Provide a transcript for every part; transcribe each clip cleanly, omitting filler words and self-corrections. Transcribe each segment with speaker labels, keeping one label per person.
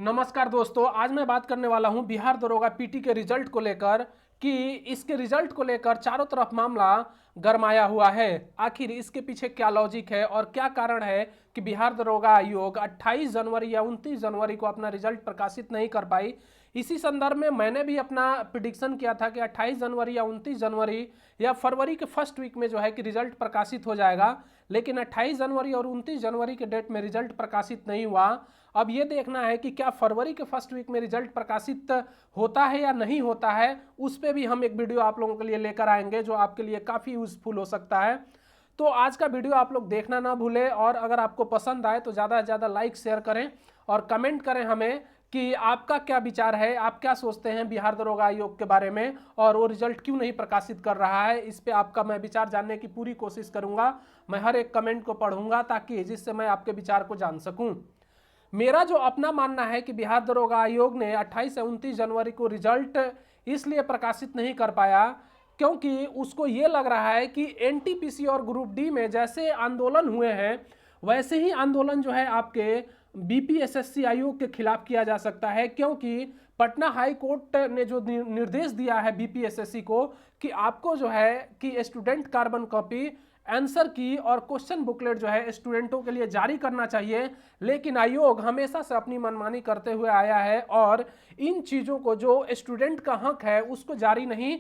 Speaker 1: नमस्कार दोस्तों, आज मैं बात करने वाला हूं बिहार दरोगा पीटी के रिजल्ट को लेकर कि इसके रिजल्ट को लेकर चारों तरफ मामला गरमाया हुआ है। आखिर इसके पीछे क्या लॉजिक है और क्या कारण है कि बिहार दरोगा आयोग 28 जनवरी या 29 जनवरी को अपना रिजल्ट प्रकाशित नहीं कर पाई। इसी संदर्भ में मैंने भी अपना प्रिडिक्शन किया था कि 28 जनवरी या 29 जनवरी या फरवरी के फर्स्ट वीक में जो है कि रिजल्ट प्रकाशित हो जाएगा, लेकिन 28 जनवरी और 29 जनवरी के डेट में रिजल्ट प्रकाशित नहीं हुआ। अब ये देखना है कि क्या फरवरी के फर्स्ट वीक में रिजल्ट प्रकाशित होता है या नहीं होता है। उस पर भी हम एक वीडियो आप लोगों के लिए लेकर आएंगे जो आपके लिए काफ़ी यूजफुल हो सकता है। तो आज का वीडियो आप लोग देखना ना भूलें और अगर आपको पसंद आए तो ज़्यादा से ज़्यादा लाइक शेयर करें और कमेंट करें हमें कि आपका क्या विचार है, आप क्या सोचते हैं बिहार दरोगा आयोग के बारे में और वो रिजल्ट क्यों नहीं प्रकाशित कर रहा है। इस पे आपका मैं विचार जानने की पूरी कोशिश करूंगा। मैं हर एक कमेंट को पढ़ूंगा ताकि जिससे मैं आपके विचार को जान सकूं। मेरा जो अपना मानना है कि बिहार दरोगा आयोग ने 28 से 29 जनवरी को रिजल्ट इसलिए प्रकाशित नहीं कर पाया क्योंकि उसको ये लग रहा है कि एनटीपीसी और ग्रुप डी में जैसे आंदोलन हुए हैं वैसे ही आंदोलन जो है आपके बीपीएसएससी आयोग के खिलाफ किया जा सकता है, क्योंकि पटना हाई कोर्ट ने जो निर्देश दिया है बीपीएसएससी को कि आपको जो है कि स्टूडेंट कार्बन कॉपी, आंसर की और क्वेश्चन बुकलेट जो है स्टूडेंटों के लिए जारी करना चाहिए, लेकिन आयोग हमेशा से अपनी मनमानी करते हुए आया है और इन चीज़ों को जो स्टूडेंट का हक है उसको जारी नहीं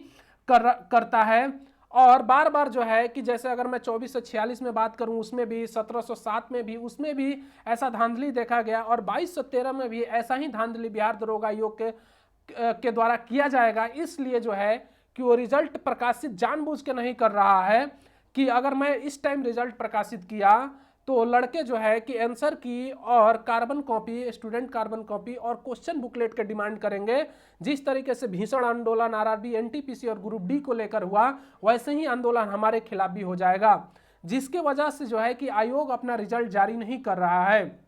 Speaker 1: करता है। और बार बार जो है कि जैसे अगर मैं 24 से 46 में बात करूं उसमें भी, 1707 में भी, उसमें भी ऐसा धांधली देखा गया और 2213 में भी ऐसा ही धांधली बिहार दरोगा आयोग के द्वारा किया जाएगा। इसलिए जो है कि वो रिजल्ट प्रकाशित जानबूझ के नहीं कर रहा है कि अगर मैं इस टाइम रिजल्ट प्रकाशित किया तो लड़के जो है कि आंसर की और carbon copy, student carbon copy और क्वेश्चन बुकलेट के डिमांड करेंगे। जिस तरीके से भीषण आंदोलन आरआरबी, एनटीपीसी और ग्रुप डी को लेकर हुआ वैसे ही आंदोलन हमारे खिलाफ भी हो जाएगा, जिसके वजह से जो है कि आयोग अपना रिजल्ट जारी नहीं कर रहा है।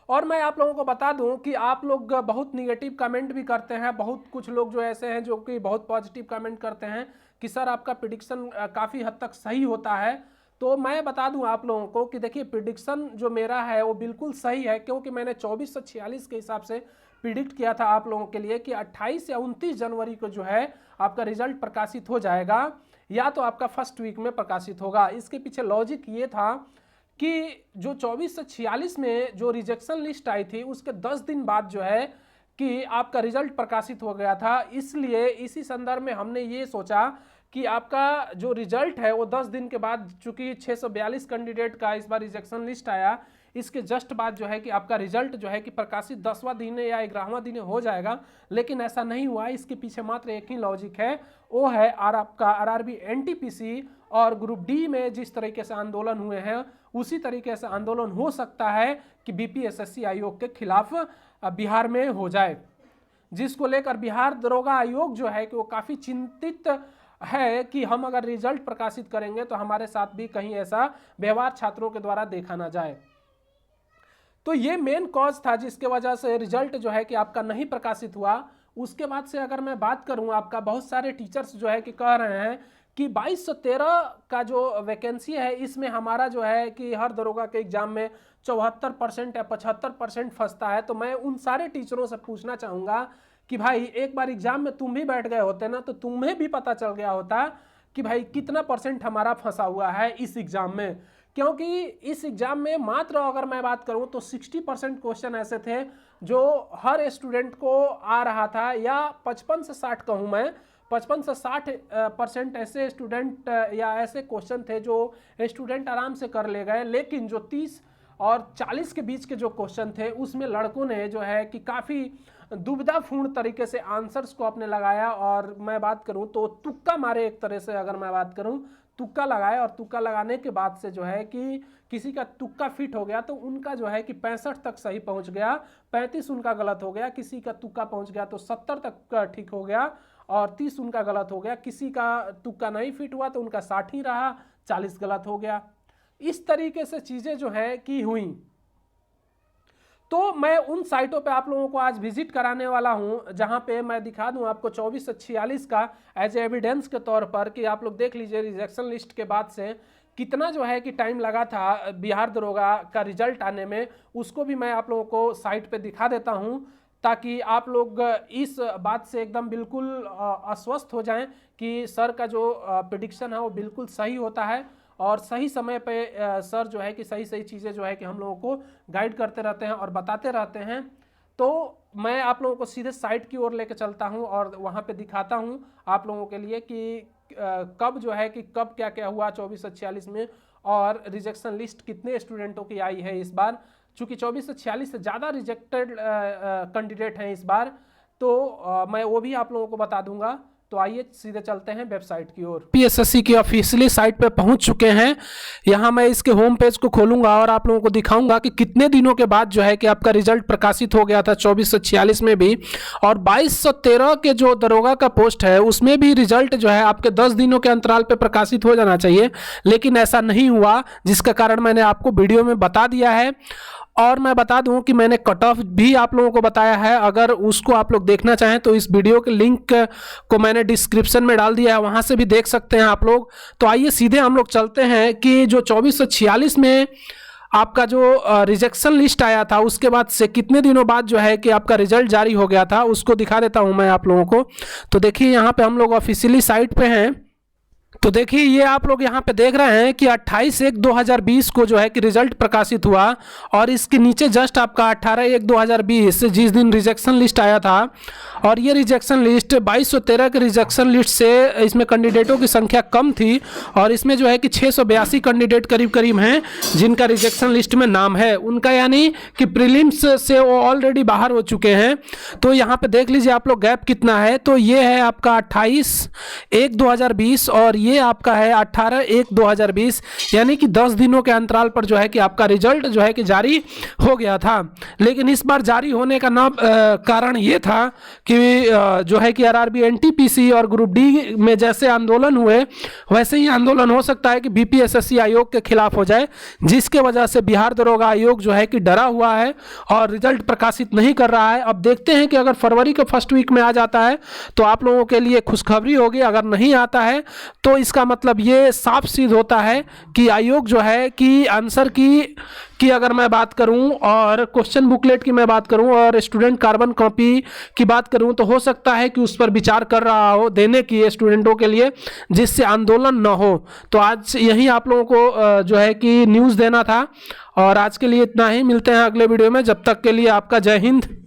Speaker 1: और मैं आप लोगों को बता दूं कि आप लोग बहुत निगेटिव कमेंट भी करते हैं, बहुत कुछ लोग जो ऐसे हैं जो कि बहुत पॉजिटिव कमेंट करते हैं कि सर आपका प्रिडिक्शन काफ़ी हद तक सही होता है। तो मैं बता दूं आप लोगों को कि देखिए प्रिडिक्शन जो मेरा है वो बिल्कुल सही है, क्योंकि मैंने 24 से 46 के हिसाब से प्रिडिक्ट किया था आप लोगों के लिए कि 28 या 29 जनवरी को जो है आपका रिजल्ट प्रकाशित हो जाएगा या तो आपका फर्स्ट वीक में प्रकाशित होगा। इसके पीछे लॉजिक ये था कि जो 24 से 46 में जो रिजेक्शन लिस्ट आई थी उसके 10 दिन बाद जो है कि आपका रिजल्ट प्रकाशित हो गया था। इसलिए इसी संदर्भ में हमने ये सोचा कि आपका जो रिजल्ट है वो 10 दिन के बाद, चूंकि 642 कैंडिडेट का इस बार रिजेक्शन लिस्ट आया, इसके जस्ट बाद जो है कि आपका रिजल्ट जो है कि प्रकाशित 10वां दिन या 11वां दिन हो जाएगा, लेकिन ऐसा नहीं हुआ। इसके पीछे मात्र एक ही लॉजिक है, वो है आपका आरआरबी, एनटीपीसी और ग्रुप डी में जिस तरीके से आंदोलन हुए हैं उसी तरीके से आंदोलन हो सकता है कि बीपीएसएससी आयोग के खिलाफ बिहार में हो जाए, जिसको लेकर बिहार दरोगा आयोग जो है कि वो काफ़ी चिंतित है कि हम अगर रिजल्ट प्रकाशित करेंगे तो हमारे साथ भी कहीं ऐसा व्यवहार छात्रों के द्वारा देखा ना जाए। तो ये मेन कॉज था जिसके वजह से रिजल्ट जो है कि आपका नहीं प्रकाशित हुआ। उसके बाद से अगर मैं बात करूं, आपका बहुत सारे टीचर्स जो है कि कह रहे हैं कि 2213 का जो वैकेंसी है इसमें हमारा जो है कि हर दरोगा के एग्जाम में 74% या 75% फंसता है। तो मैं उन सारे टीचरों से पूछना चाहूँगा कि भाई एक बार एग्जाम में तुम भी बैठ गए होते ना तो तुम्हें भी पता चल गया होता कि भाई कितना % हमारा फंसा हुआ है इस एग्जाम में, क्योंकि इस एग्जाम में मात्र अगर मैं बात करूं तो 60% क्वेश्चन ऐसे थे जो हर स्टूडेंट को आ रहा था, या 55 से 60 कहूं मैं, 55 से 60% ऐसे स्टूडेंट या ऐसे क्वेश्चन थे जो स्टूडेंट आराम से कर ले गए। लेकिन जो 30 और 40 के बीच के जो क्वेश्चन थे उसमें लड़कों ने जो है कि काफ़ी दुविधापूर्ण तरीके से आंसर्स को अपने लगाया। और मैं बात करूं तो तुक्का मारे, एक तरह से अगर मैं बात करूं तुक्का लगाया, और तुक्का लगाने के बाद से जो है कि किसी का तुक्का फिट हो गया तो उनका जो है कि 65 तक सही पहुंच गया, 35 उनका गलत हो गया, किसी का तुक्का पहुंच गया तो 70 तक ठीक हो गया और 30 उनका गलत हो गया, किसी का तुक्का नहीं फिट हुआ तो उनका 60 ही रहा, 40 गलत हो गया। इस तरीके से चीज़ें जो है कि हुई। तो मैं उन साइटों पे आप लोगों को आज विजिट कराने वाला हूं जहां पे मैं दिखा दूं आपको 24 से 46 का एज एविडेंस के तौर पर कि आप लोग देख लीजिए रिजेक्शन लिस्ट के बाद से कितना जो है कि टाइम लगा था बिहार दरोगा का रिजल्ट आने में, उसको भी मैं आप लोगों को साइट पे दिखा देता हूं, ताकि आप लोग इस बात से एकदम बिल्कुल आश्वस्त हो जाएं कि सर का जो प्रेडिक्शन है वो बिल्कुल सही होता है और सही समय पे सर जो है कि सही सही चीज़ें जो है कि हम लोगों को गाइड करते रहते हैं और बताते रहते हैं। तो मैं आप लोगों को सीधे साइट की ओर लेकर चलता हूं और वहां पे दिखाता हूं आप लोगों के लिए कि कब जो है कि कब क्या क्या हुआ 2446 में, और रिजेक्शन लिस्ट कितने स्टूडेंटों की आई है इस बार। चूंकि 2446 से ज़्यादा रिजेक्टेड कैंडिडेट हैं इस बार, तो मैं वो भी आप लोगों को बता दूंगा। तो आइए सीधे चलते हैं वेबसाइट की ओर। पीएसएससी की ऑफिशियली साइट पे पहुंच चुके हैं। यहां मैं इसके होम पेज को खोलूंगा और आप लोगों को दिखाऊंगा कि कितने दिनों के बाद जो है कि आपका रिजल्ट प्रकाशित हो गया था 2446 में भी, और 2213 के जो दरोगा का पोस्ट है उसमें भी रिजल्ट जो है आपके 10 दिनों के अंतराल पे प्रकाशित हो जाना चाहिए, लेकिन ऐसा नहीं हुआ, जिसका कारण मैंने आपको वीडियो में बता दिया है। और मैं बता दूं कि मैंने कट ऑफ भी आप लोगों को बताया है, अगर उसको आप लोग देखना चाहें तो इस वीडियो के लिंक को मैंने डिस्क्रिप्शन में डाल दिया है, वहां से भी देख सकते हैं आप लोग। तो आइए सीधे हम लोग चलते हैं कि जो 2446 में आपका जो रिजेक्शन लिस्ट आया था उसके बाद से कितने दिनों बाद जो है कि आपका रिजल्ट जारी हो गया था, उसको दिखा देता हूं मैं आप लोगों को। तो देखिए यहाँ पे हम लोग ऑफिशियली साइट पे हैं। तो देखिए ये आप लोग यहाँ पे देख रहे हैं कि 28/1/2020 को जो है कि रिजल्ट प्रकाशित हुआ, और इसके नीचे जस्ट आपका 18/1/2020 जिस दिन रिजेक्शन लिस्ट आया था, और ये रिजेक्शन लिस्ट 2213 के रिजेक्शन लिस्ट से इसमें कैंडिडेटों की संख्या कम थी, और इसमें जो है कि 682 कैंडिडेट करीब करीब हैं जिनका रिजेक्शन लिस्ट में नाम है उनका, यानी कि प्रीलिम्स से वो ऑलरेडी बाहर हो चुके हैं। तो यहाँ पे देख लीजिए आप लोग गैप कितना है। तो ये है आपका 28/1/2020 और ये आपका है 18/1/2020, यानी कि 10 दिनों के अंतराल पर जो है कि आपका रिजल्ट जो है कि जारी हो गया था। लेकिन इस बार जारी होने का कारण ये था कि जो है कि आरआरबी एनटीपीसी और ग्रुप डी में जैसे आंदोलन हुए वैसे ही आंदोलन हो सकता है कि बीपीएसएससी आयोग के खिलाफ हो जाए, जिसके वजह से बिहार दरोगा आयोग जो है कि डरा हुआ है और रिजल्ट प्रकाशित नहीं कर रहा है। अब देखते हैं कि अगर फरवरी के फर्स्ट वीक में आ जाता है तो आप लोगों के लिए खुशखबरी होगी, अगर नहीं आता है तो इसका मतलब ये साफ सिद्ध होता है कि आयोग जो है कि आंसर की अगर मैं बात करूं और क्वेश्चन बुकलेट की मैं बात करूं और स्टूडेंट कार्बन कॉपी की बात करूं तो हो सकता है कि उस पर विचार कर रहा हो देने की स्टूडेंटों के लिए, जिससे आंदोलन न हो। तो आज यही आप लोगों को जो है कि न्यूज़ देना था, और आज के लिए इतना ही। मिलते हैं अगले वीडियो में, जब तक के लिए आपका जय हिंद।